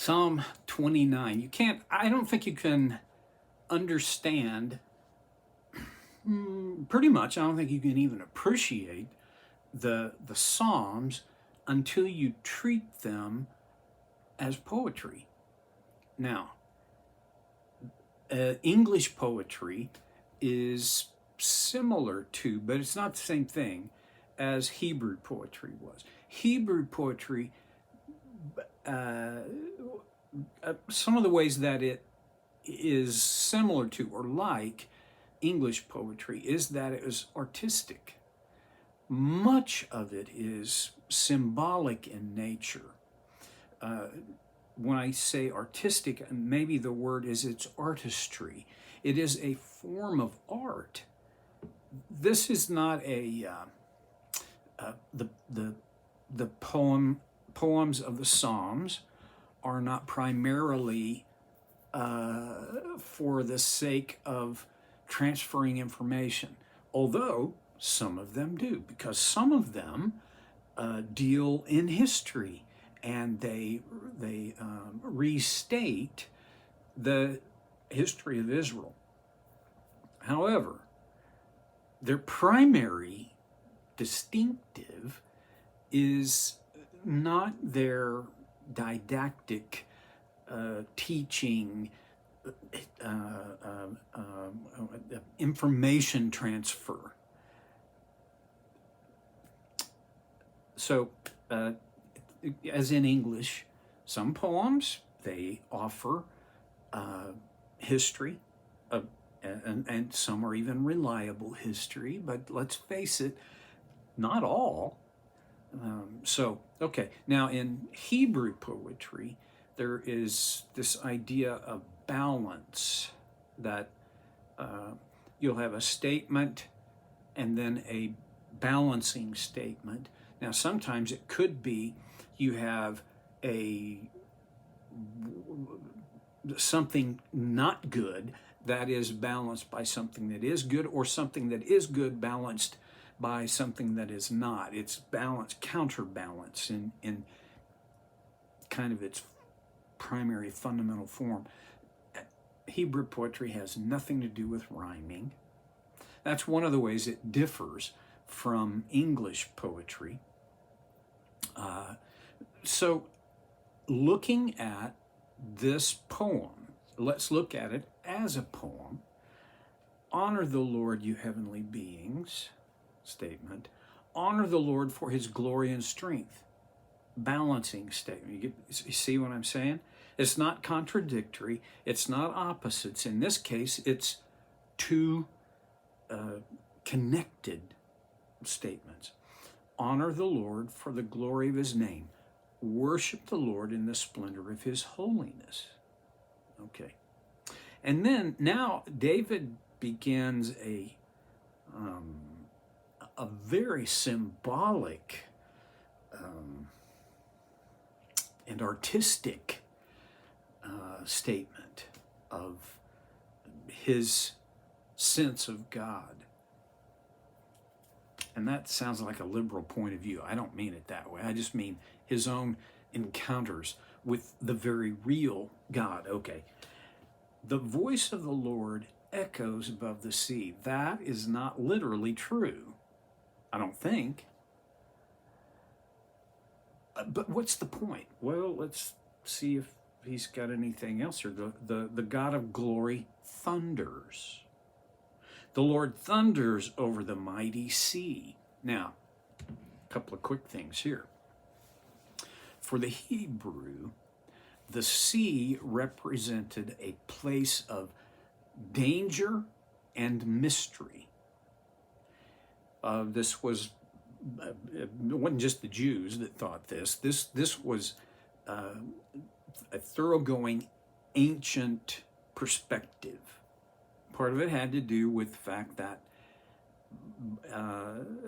Psalm 29. I don't think you can understand, pretty much, I don't think you can even appreciate the Psalms until you treat them as poetry. Now, English poetry is similar to, but it's not the same thing as Hebrew poetry was. Hebrew poetry, some of the ways that it is similar to or like English poetry is that it is artistic. Much of it is symbolic in nature. When I say artistic, maybe the word is it's artistry. It is a form of art. This is not the poems of the Psalms are not primarily for the sake of transferring information, although some of them do, because some of them deal in history and they restate the history of Israel. However, their primary distinctive is not their didactic teaching, information transfer. So, as in English, some poems, they offer history, and some are even reliable history, but let's face it, not all. Okay, now in Hebrew poetry, there is this idea of balance, that you'll have a statement and then a balancing statement. Now, sometimes it could be you have something not good that is balanced by something that is good, or something that is good balanced by something that is not. It's balance, counterbalance in kind of its primary fundamental form. Hebrew poetry has nothing to do with rhyming. That's one of the ways it differs from English poetry. So looking at this poem, let's look at it as a poem. Honor the Lord, you heavenly beings, statement. Honor the Lord for his glory and strength, balancing statement. You see what I'm saying? It's not contradictory. It's not opposites. In this case, it's two connected statements. Honor the Lord for the glory of his name. Worship the Lord in the splendor of his holiness. Okay. And then now David begins a very symbolic and artistic statement of his sense of God. And that sounds like a liberal point of view. I don't mean it that way. I just mean his own encounters with the very real God. Okay. The voice of the Lord echoes above the sea. That is not literally true, I don't think. But what's the point? Well, let's see if he's got anything else here. The God of glory thunders. The Lord thunders over the mighty sea. Now, a couple of quick things here. For the Hebrew, the sea represented a place of danger and mystery. This was, it wasn't just the Jews that thought this. This was a thoroughgoing ancient perspective. Part of it had to do with the fact that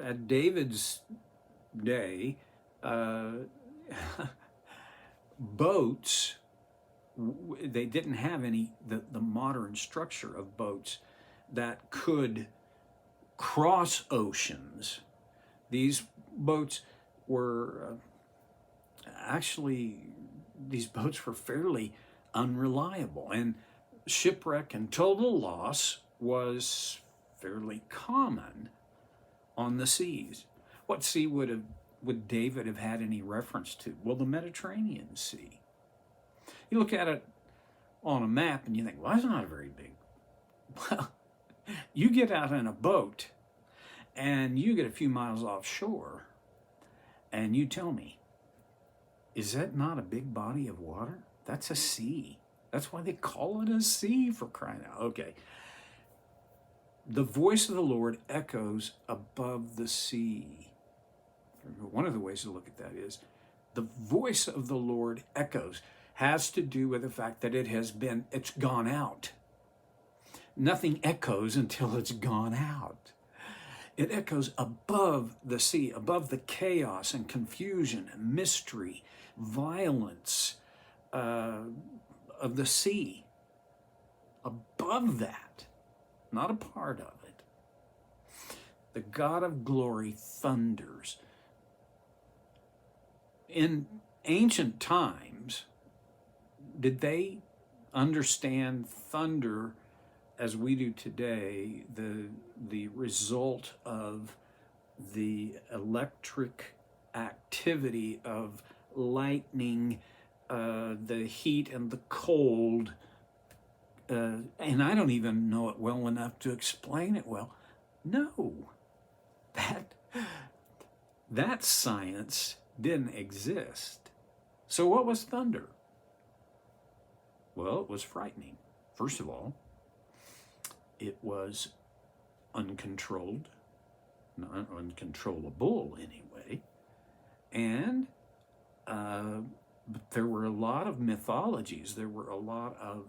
at David's day, boats, they didn't have the modern structure of boats that could cross oceans. These boats were actually these boats were fairly unreliable, and shipwreck and total loss was fairly common on the seas. What sea would David have had any reference to? Well, the Mediterranean Sea. You look at it on a map and you think, well, that's not very big. Well, you get out in a boat and you get a few miles offshore and you tell me, is that not a big body of water? That's a sea. That's why they call it a sea, for crying out. Okay. The voice of the Lord echoes above the sea. One of the ways to look at that is the voice of the Lord echoes, has to do with the fact that it's gone out. Nothing echoes until it's gone out. It echoes above the sea, above the chaos and confusion and mystery, violence of the sea. Above that, not a part of it. The God of glory thunders. In ancient times, did they understand thunder as we do today, the result of the electric activity of lightning, the heat and the cold, and I don't even know it well enough to explain it well. No, that science didn't exist. So what was thunder? Well, it was frightening. First of all, it was uncontrolled, not uncontrollable anyway, and there were a lot of mythologies. There were a lot of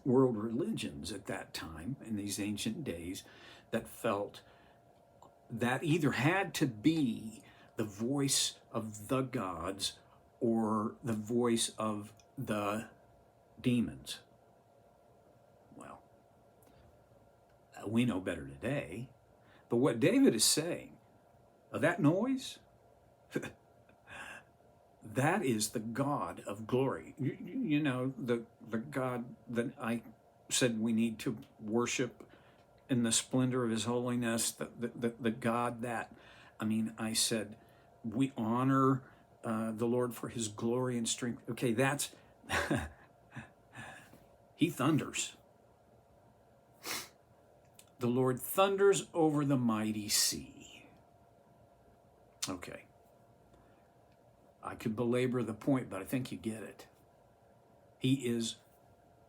world religions at that time, in these ancient days, that felt that either had to be the voice of the gods or the voice of the demons. Well, we know better today. But what David is saying, that noise, that is the God of glory. You know, the God that I said we need to worship in the splendor of his holiness, the God that, I said we honor the Lord for his glory and strength. Okay, that's, he thunders. The Lord thunders over the mighty sea. Okay. I could belabor the point, but I think you get it. He is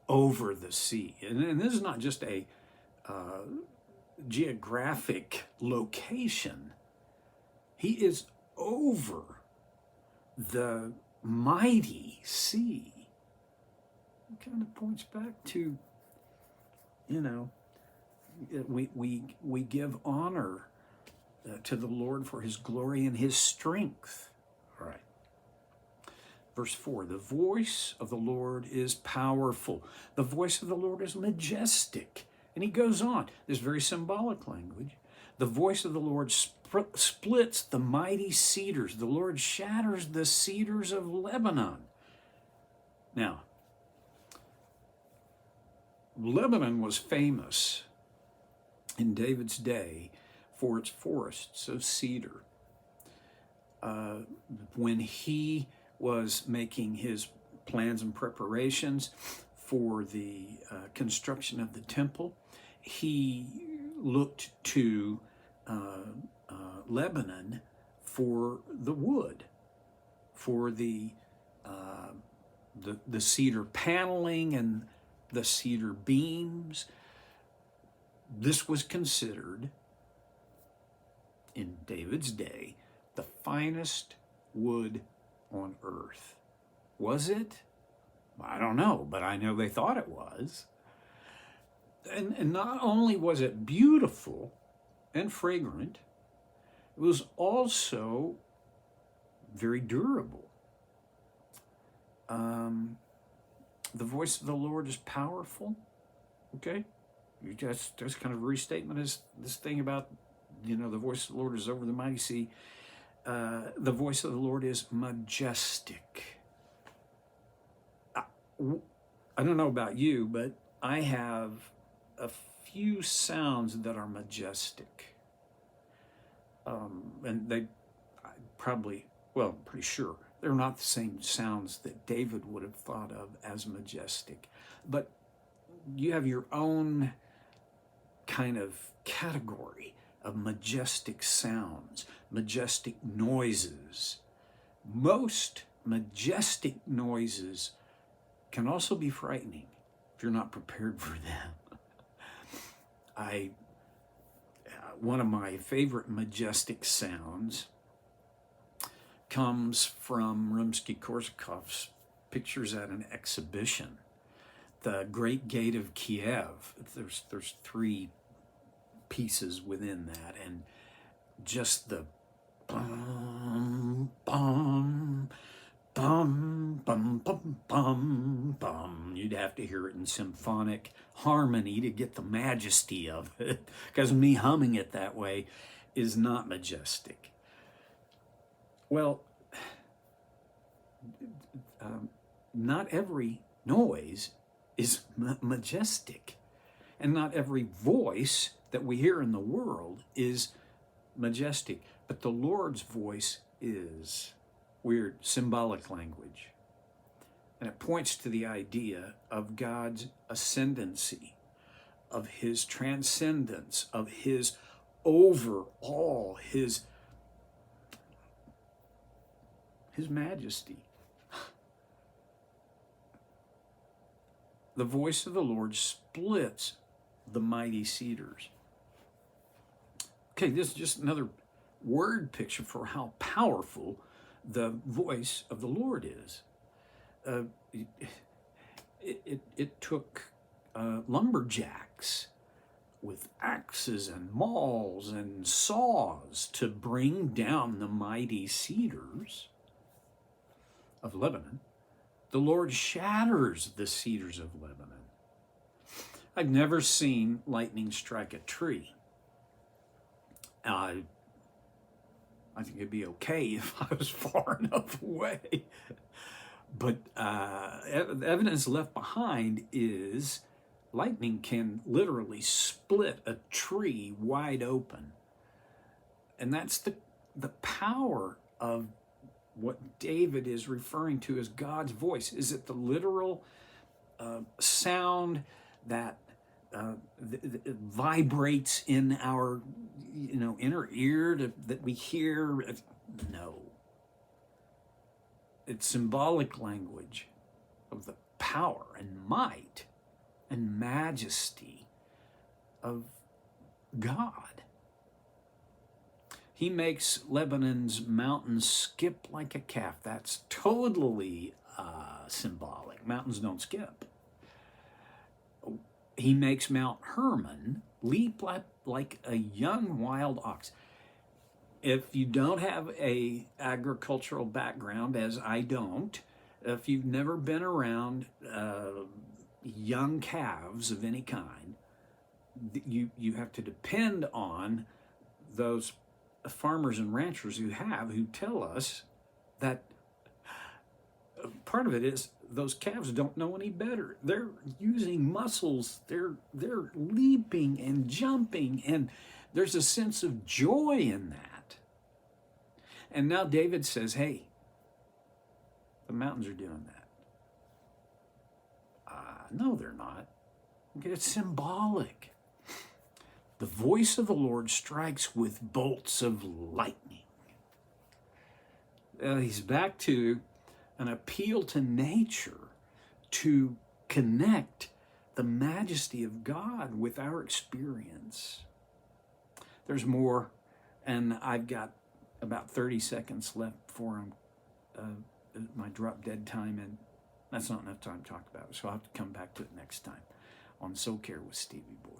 over the sea. And this is not just a geographic location. He is over the mighty sea. It kind of points back to, we give honor to the Lord for his glory and his strength. All right. Verse 4, the voice of the Lord is powerful. The voice of the Lord is majestic. And he goes on, this very symbolic language. The voice of the Lord splits the mighty cedars. The Lord shatters the cedars of Lebanon. Now, Lebanon was famous in David's day for its forests of cedar. When he was making his plans and preparations for the construction of the temple, he looked to Lebanon for the wood, for the cedar paneling and the cedar beams. This was considered, in David's day, the finest wood on earth. Was it? I don't know, but I know they thought it was. And not only was it beautiful and fragrant, it was also very durable. The voice of the Lord is powerful. Okay? Just kind of a restatement is this thing about, the voice of the Lord is over the mighty sea. The voice of the Lord is majestic. I don't know about you, but I have a few sounds that are majestic. And they probably, well, I'm pretty sure they're not the same sounds that David would have thought of as majestic. But you have your own kind of category of majestic sounds, majestic noises. Most majestic noises can also be frightening if you're not prepared for them. One of my favorite majestic sounds comes from Rimsky-Korsakov's pictures at an exhibition, the Great Gate of Kiev. There's three pieces within that, and just the bum, bum, bum, bum, bum, bum, bum. You'd have to hear it in symphonic harmony to get the majesty of it, because me humming it that way is not majestic. Well, not every noise is majestic, and not every voice that we hear in the world is majestic, but the Lord's voice is. Weird symbolic language. And it points to the idea of God's ascendancy, of his transcendence, of his overall, his majesty. The voice of the Lord splits the mighty cedars. Okay, this is just another word picture for how powerful the voice of the Lord is. It took lumberjacks with axes and mauls and saws to bring down the mighty cedars of Lebanon. The Lord shatters the cedars of Lebanon. I've never seen lightning strike a tree. I think it'd be okay if I was far enough away. But the evidence left behind is lightning can literally split a tree wide open. And that's the power of what David is referring to as God's voice. Is it the literal sound that vibrates in our inner ear that we hear? No. It's symbolic language of the power and might and majesty of God. He makes Lebanon's mountains skip like a calf. That's totally symbolic. Mountains don't skip. He makes Mount Hermon leap like a young wild ox. If you don't have a agricultural background, as I don't, if you've never been around young calves of any kind, you have to depend on those farmers and ranchers who tell us that part of it is those calves don't know any better. They're using muscles. They're leaping and jumping, and there's a sense of joy in that. And now David says, hey, the mountains are doing that. No, they're not. Okay, it's symbolic. The voice of the Lord strikes with bolts of lightning. He's back to an appeal to nature to connect the majesty of God with our experience. There's more, and I've got about 30 seconds left before my drop dead time, and that's not enough time to talk about it, so I'll have to come back to it next time on Soul Care with Stevie Boy.